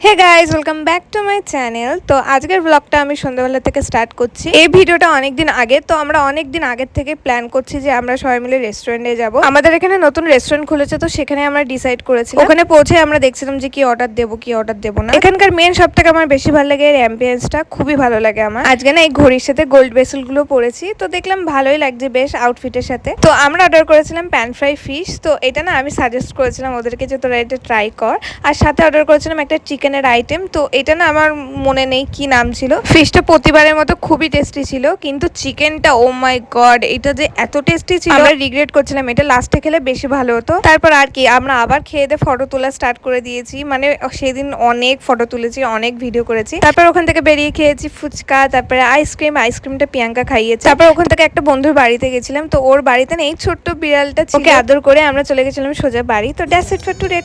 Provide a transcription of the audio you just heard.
Hey guys, welcome back to my channel. তো আজকের ব্লগটা আমি সন্ধ্যাবেলা থেকে স্টার্ট করছি। এই ভিডিওটা অনেকদিন আগে, তো আমরা অনেকদিন আগের থেকে প্ল্যান করছি যে আমরা সবাই মিলে রেস্টুরেন্টে যাব। আমাদের এখানে নতুন রেস্টুরেন্ট খুলেছে, তো সেখানে আমরা ডিসাইড করেছি। ওখানে পৌঁছে আমরা দেখছিলাম যে কি অর্ডার দেবো না। এখানকার মেন সব থেকে আমার বেশি ভালো লাগে এর অ্যাম্বিয়েন্সটা, খুবই ভালো লাগে আমার। আজকে না এই ঘড়ির সাথে গোল্ড বেসেল গুলো পরেছি, তো দেখলাম ভালোই লাগছে বেশ আউটফিটের সাথে। তো আমরা অর্ডার করেছিলাম প্যান ফ্রাই ফিশ। তো এটা না আমি সাজেস্ট করেছিলাম ওদেরকে যে তোরা এটা ট্রাই কর। আর সাথে অর্ডার করেছিলাম একটা চিকেনের আইটেম। তো এটা না আমার মনে নেই কি নাম ছিল। ফিশটা প্রতিবারের মতো খুবই টেস্টি ছিল, কিন্তু চিকেনটা ও মাই গড, এটা যে এত টেস্টি ছিল আমরা রিগ্রেট করছিলাম এটা লাস্টে খেলে বেশি ভালো হতো। তারপর আর কি আমরা আবার খেয়ে দিয়ে ফটো তোলা স্টার্ট করে দিয়েছি। মানে সেদিন অনেক ফটো তুলেছি, অনেক ভিডিও করেছি। তারপর ওখান থেকে বেরিয়ে খেয়েছি ফুচকা, তারপরে আইসক্রিমটা প্রিয়াঙ্কা খাইয়েছে। তারপর ওখান থেকে একটা বন্ধুর বাড়িতে গেছিলাম, তো ওর বাড়িতে না এই ছোট্ট বিড়ালটা ছিল, ওকে আদর করে আমরা চলে গেছিলাম সোজা বাড়ি। তো দ্যাটস ইট ফর টুডে।